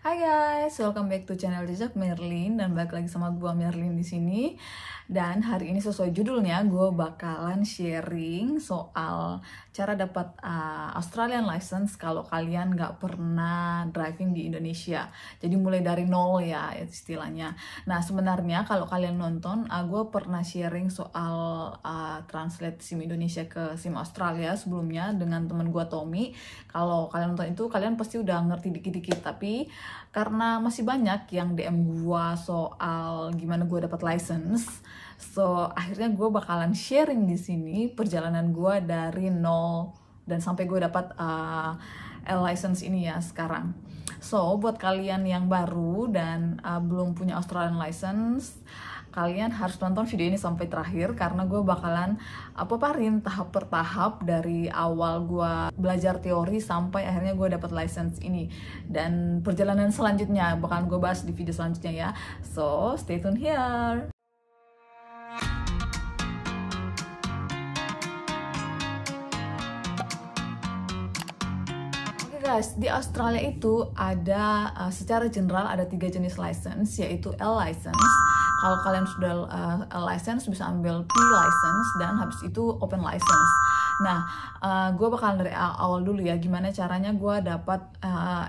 Hai guys, welcome back to channel Jejak Merlin dan balik lagi sama gua Merlin di sini. Dan hari ini sesuai judulnya, gue bakalan sharing soal cara dapat Australian license kalau kalian nggak pernah driving di Indonesia. Jadi mulai dari nol ya istilahnya. Nah sebenarnya kalau kalian nonton, gue pernah sharing soal translate SIM Indonesia ke SIM Australia sebelumnya dengan temen gue Tommy. Kalau kalian nonton itu, kalian pasti udah ngerti dikit-dikit. Tapi karena masih banyak yang DM gue soal gimana gue dapat license, so akhirnya gue bakalan sharing di sini perjalanan gue dari nol dan sampai gue dapat license ini ya sekarang. So buat kalian yang baru dan belum punya Australian license, kalian harus nonton video ini sampai terakhir karena gue bakalan paparin tahap per tahap dari awal gue belajar teori sampai akhirnya gue dapat license ini, dan perjalanan selanjutnya bakalan gue bahas di video selanjutnya ya. So stay tune here. Guys, di Australia itu ada secara general ada 3 jenis license, yaitu L license. Kalau kalian sudah L license bisa ambil P license, dan habis itu open license. Nah, gue bakalan dari awal dulu ya, gimana caranya gue dapat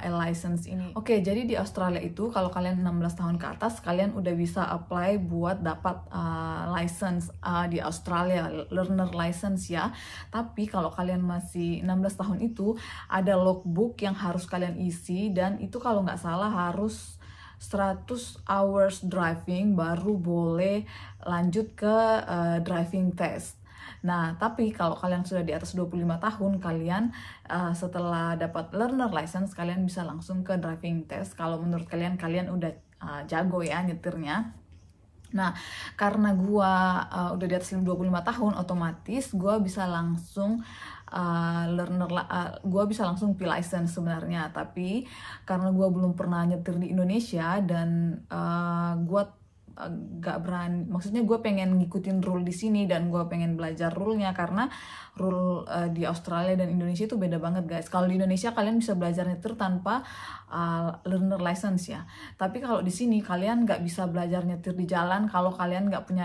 L license ini. Oke, jadi di Australia itu kalau kalian 16 tahun ke atas, kalian udah bisa apply buat dapat license di Australia, learner license ya. Tapi kalau kalian masih 16 tahun itu, ada logbook yang harus kalian isi, dan itu kalau nggak salah harus 100 hours driving baru boleh lanjut ke driving test. Nah, tapi kalau kalian sudah di atas 25 tahun, kalian setelah dapat learner license, kalian bisa langsung ke driving test kalau menurut kalian udah jago ya nyetirnya. Nah, karena gua udah di atas 25 tahun, otomatis gua bisa langsung gue bisa langsung P license sebenarnya. Tapi karena gue belum pernah nyetir di Indonesia dan gue gak berani, maksudnya gue pengen ngikutin rule di sini dan gue pengen belajar rule-nya, karena rule di Australia dan Indonesia itu beda banget guys. Kalau di Indonesia kalian bisa belajar nyetir tanpa learner license ya, tapi kalau di sini kalian nggak bisa belajar nyetir di jalan kalau kalian nggak punya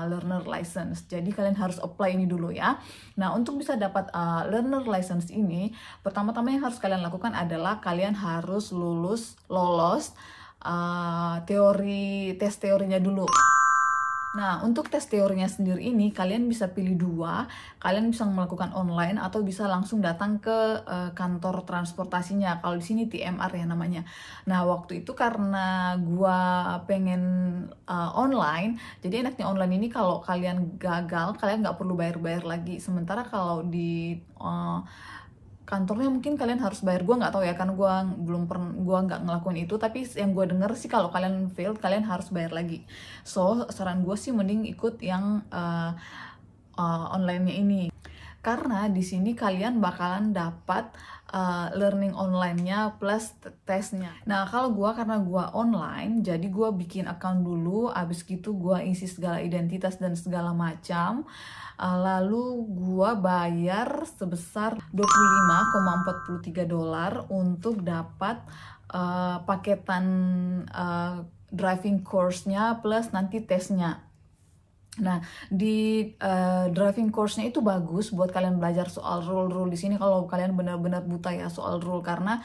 learner license. Jadi kalian harus apply ini dulu ya. Nah, untuk bisa dapat learner license ini, pertama-tama yang harus kalian lakukan adalah kalian harus lolos tes teorinya dulu. Nah, untuk tes teorinya sendiri ini kalian bisa pilih dua. Kalian bisa melakukan online atau bisa langsung datang ke kantor transportasinya. Kalau di sini TMR ya namanya. Nah, waktu itu karena gua pengen online, jadi enaknya online ini kalau kalian gagal, kalian nggak perlu bayar-bayar lagi. Sementara kalau di kantornya mungkin kalian harus bayar. Gue nggak tahu ya, karena gue nggak ngelakuin itu. Tapi yang gue denger sih kalau kalian fail, kalian harus bayar lagi. So saran gue sih mending ikut yang online-nya ini, karena di sini kalian bakalan dapat learning online-nya plus tesnya. Nah, kalau karena gue online, jadi gue bikin account dulu, abis gitu gue isi segala identitas dan segala macam. Lalu gue bayar sebesar $25,43 untuk dapat paketan driving course-nya plus nanti tesnya. Nah, di driving course-nya itu bagus buat kalian belajar soal rule-rule di sini kalau kalian benar-benar buta ya soal rule, karena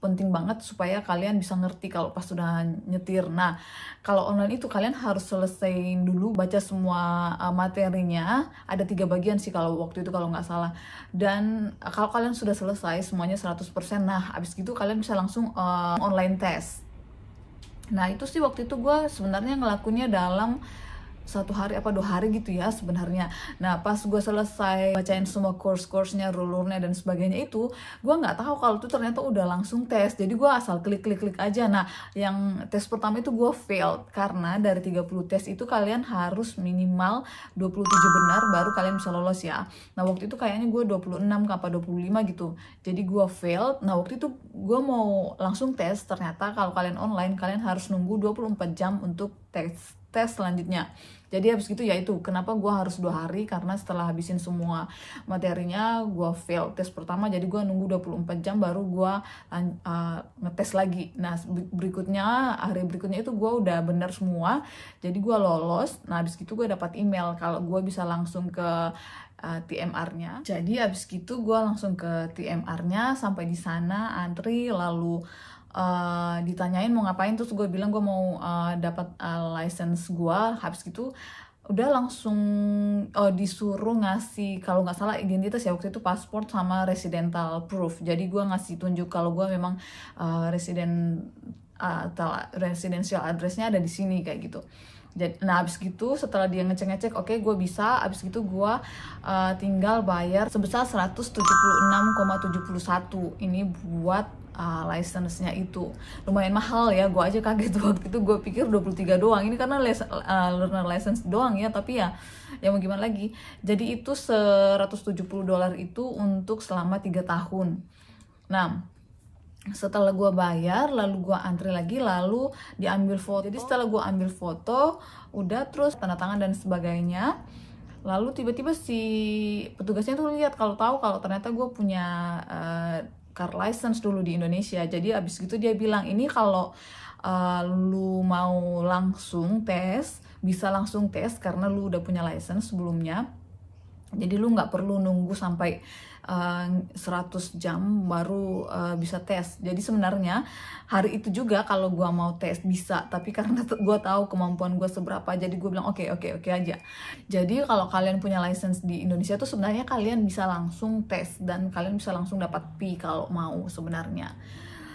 penting banget supaya kalian bisa ngerti kalau pas sudah nyetir. Nah, kalau online itu kalian harus selesaiin dulu baca semua materinya. Ada 3 bagian sih kalau waktu itu kalau nggak salah. Dan kalau kalian sudah selesai semuanya 100%, nah abis gitu kalian bisa langsung online test. Nah, itu sih waktu itu gue sebenarnya ngelakuinnya dalam 1 hari apa 2 hari gitu ya sebenarnya. Nah, pas gue selesai bacain semua course-nya, rule-nya dan sebagainya itu, gue nggak tahu kalau itu ternyata udah langsung tes. Jadi gue asal klik aja. Nah, yang tes pertama itu gue failed, karena dari 30 tes itu kalian harus minimal 27 benar baru kalian bisa lolos ya. Nah, waktu itu kayaknya gue 26 apa 25 gitu. Jadi gue failed. Nah, waktu itu gue mau langsung tes, ternyata kalau kalian online kalian harus nunggu 24 jam untuk tes selanjutnya. Jadi habis gitu ya itu kenapa gue harus 2 hari, karena setelah habisin semua materinya gue fail tes pertama, jadi gue nunggu 24 jam baru gue ngetes lagi. Nah berikutnya, hari berikutnya itu gue udah bener semua, jadi gue lolos. Nah habis gitu gue dapat email kalau gue bisa langsung ke TMR-nya. Jadi abis gitu gue langsung ke TMR-nya, sampai di sana antri, lalu ditanyain mau ngapain, terus gue bilang gue mau dapat license gue. Habis gitu udah langsung disuruh ngasih, kalau nggak salah identitas ya waktu itu, paspor sama residential proof. Jadi gue ngasih tunjuk kalau gue memang residential address-nya ada di sini kayak gitu. Nah abis gitu setelah dia ngecek oke gue bisa, abis gitu gue tinggal bayar sebesar 176,71 ini buat license-nya. Itu lumayan mahal ya, gue aja kaget waktu itu, gue pikir 23 doang, ini karena learner license doang ya, tapi ya mau gimana lagi. Jadi itu $170 itu untuk selama 3 tahun. Nah setelah gue bayar, lalu gue antri lagi, lalu diambil foto. Jadi setelah gue ambil foto, udah terus tanda tangan dan sebagainya, lalu tiba-tiba si petugasnya tuh lihat kalau ternyata gue punya car license dulu di Indonesia. Jadi abis gitu dia bilang, ini kalau lu mau langsung tes, bisa langsung tes karena lu udah punya license sebelumnya. Jadi lu nggak perlu nunggu sampai 100 jam baru bisa tes. Jadi sebenarnya hari itu juga kalau gue mau tes bisa, tapi karena gue tahu kemampuan gue seberapa, jadi gue bilang oke aja. Jadi kalau kalian punya license di Indonesia tuh sebenarnya kalian bisa langsung tes dan kalian bisa langsung dapat P kalau mau sebenarnya.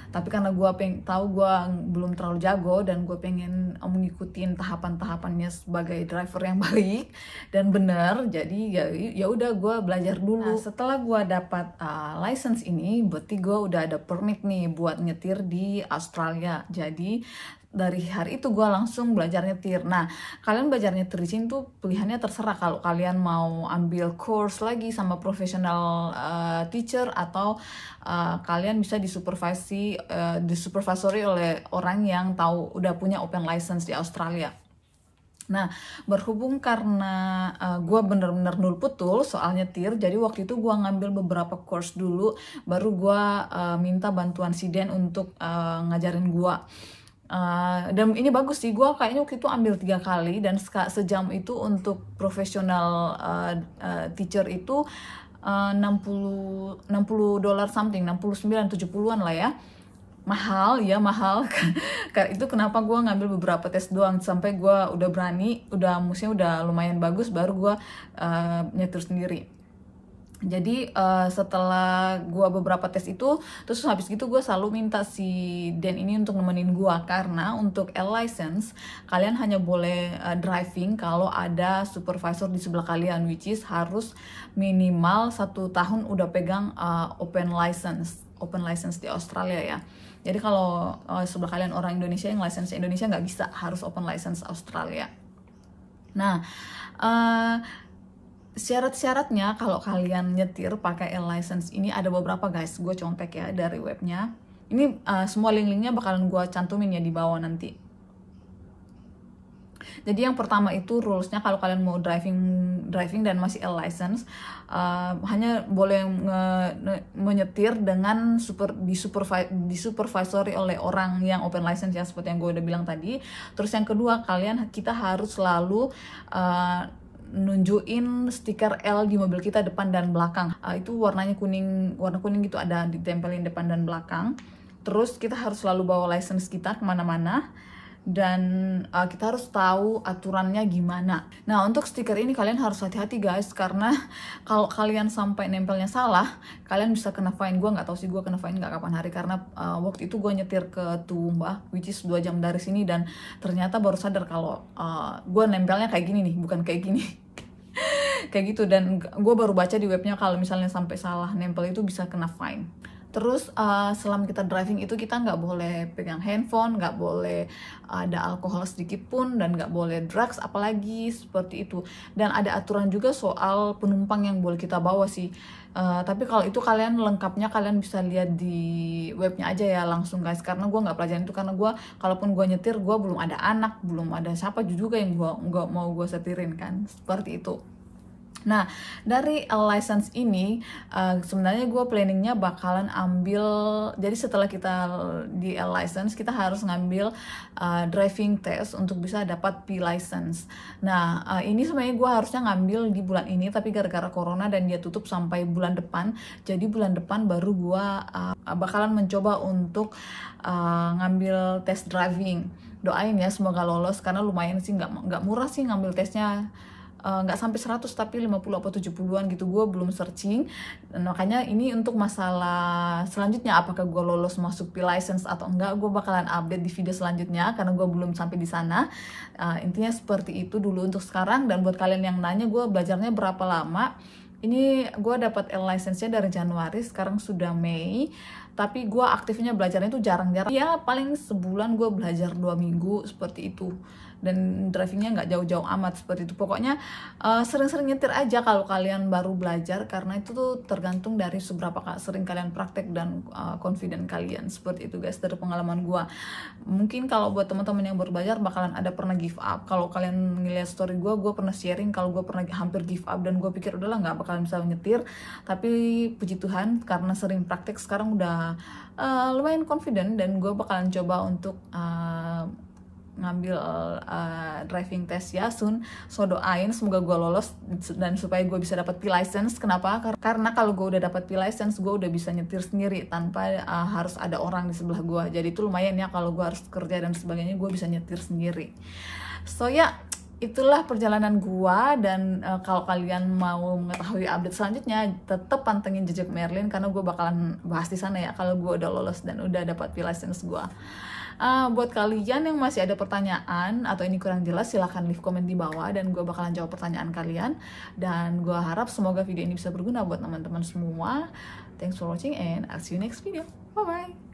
Tapi karena gue tahu gue belum terlalu jago dan gue pengen mengikuti tahapan-tahapannya sebagai driver yang baik dan benar, jadi ya udah gue belajar dulu. Nah, setelah gue dapat license ini, berarti gue udah ada permit nih buat nyetir di Australia. Jadi dari hari itu gue langsung belajar nyetir. Nah kalian belajar nyetir di sini tuh pilihannya terserah, kalau kalian mau ambil course lagi sama professional teacher, atau kalian bisa disupervisori oleh orang yang tahu udah punya open license di Australia. Nah berhubung karena gue bener-bener nul putul soal nyetir, jadi waktu itu gue ngambil beberapa course dulu, baru gue minta bantuan si Dan untuk ngajarin gue. Dan ini bagus sih, gue kayaknya waktu itu ambil 3 kali, dan sejam itu untuk profesional teacher itu $60 something, 69-70an lah ya. Mahal. Karena itu kenapa gue ngambil beberapa tes doang, sampai gue udah berani, musiknya udah lumayan bagus, baru gue nyetir sendiri. Jadi setelah gue beberapa tes itu, terus habis gitu gue selalu minta si Dan ini untuk nemenin gue, karena untuk L-license kalian hanya boleh driving kalau ada supervisor di sebelah kalian, which is harus minimal 1 tahun udah pegang open license di Australia ya. Jadi kalau sebelah kalian orang Indonesia yang license Indonesia nggak bisa, harus open license Australia. Nah syarat-syaratnya kalau kalian nyetir pakai L-license ini ada beberapa guys, gue contek ya dari webnya. Ini semua link-linknya bakalan gue cantumin ya di bawah nanti. Jadi yang pertama itu rulesnya, kalau kalian mau driving dan masih L-license, hanya boleh menyetir dengan disupervisori oleh orang yang open license ya, seperti yang gue udah bilang tadi. Terus yang kedua, kita harus selalu nunjukin stiker L di mobil kita depan dan belakang. Itu warna kuning gitu, ada ditempelin depan dan belakang. Terus kita harus selalu bawa license kita kemana-mana, dan kita harus tahu aturannya gimana. Nah untuk stiker ini kalian harus hati-hati guys, karena kalau kalian sampai nempelnya salah, kalian bisa kena fine. Gue nggak tahu sih gue kena fine nggak kapan hari, karena waktu itu gue nyetir ke Toowoomba, which is 2 jam dari sini, dan ternyata baru sadar kalau gue nempelnya kayak gini nih, bukan kayak gini. Kayak gitu, dan gue baru baca di webnya kalau misalnya sampai salah nempel itu bisa kena fine. Terus selama kita driving itu kita nggak boleh pegang handphone, nggak boleh ada alkohol sedikit pun, dan nggak boleh drugs apalagi seperti itu. Dan ada aturan juga soal penumpang yang boleh kita bawa sih. Tapi kalau itu kalian lengkapnya kalian bisa lihat di webnya aja ya langsung guys, karena gue nggak pelajarin itu, karena gue kalaupun gue nyetir gue belum ada anak, belum ada siapa juga yang gue nggak mau gue setirin kan, seperti itu. Nah, dari license ini sebenarnya gue planningnya bakalan ambil, jadi setelah kita di license kita harus ngambil driving test untuk bisa dapat P license. Nah, ini sebenarnya gue harusnya ngambil di bulan ini, tapi gara-gara corona dan dia tutup sampai bulan depan, jadi bulan depan baru gue bakalan mencoba untuk ngambil tes driving. Doain ya semoga lolos, karena lumayan sih, nggak murah sih ngambil tesnya. Nggak sampai 100 tapi 50 atau 70-an gitu, gue belum searching. Dan makanya ini untuk masalah selanjutnya apakah gue lolos masuk P license atau enggak, gue bakalan update di video selanjutnya karena gue belum sampai di sana. Intinya seperti itu dulu untuk sekarang. Dan buat kalian yang nanya gue belajarnya berapa lama, ini gue dapat license-nya dari Januari, sekarang sudah Mei, tapi gue aktifnya belajarnya itu jarang-jarang ya, paling sebulan gue belajar 2 minggu seperti itu. Dan drivingnya nggak jauh-jauh amat seperti itu. Pokoknya sering-sering nyetir aja kalau kalian baru belajar, karena itu tuh tergantung dari seberapa sering kalian praktek dan confident kalian. Seperti itu guys, dari pengalaman gue. Mungkin kalau buat teman-teman yang baru belajar bakalan ada pernah give up. Kalau kalian ngeliat story gue pernah sharing kalau gue pernah hampir give up, dan gue pikir udahlah nggak bakalan bisa nyetir. Tapi puji Tuhan karena sering praktek sekarang udah lumayan confident, dan gue bakalan coba untuk ngambil driving test ya soon. So doain semoga gue lolos dan supaya gue bisa dapat P license. Kenapa? Karena kalau gue udah dapat P license, gue udah bisa nyetir sendiri tanpa harus ada orang di sebelah gue. Jadi itu lumayan ya, kalau gue harus kerja dan sebagainya gue bisa nyetir sendiri. So ya, itulah perjalanan gua. Dan kalau kalian mau mengetahui update selanjutnya, tetap pantengin jejak Merlin karena gue bakalan bahas di sana ya kalau gue udah lolos dan udah dapat P license gua. Buat kalian yang masih ada pertanyaan atau ini kurang jelas, silahkan leave komen di bawah dan gue bakalan jawab pertanyaan kalian. Dan gue harap semoga video ini bisa berguna buat teman-teman semua. Thanks for watching and I'll see you next video. Bye bye.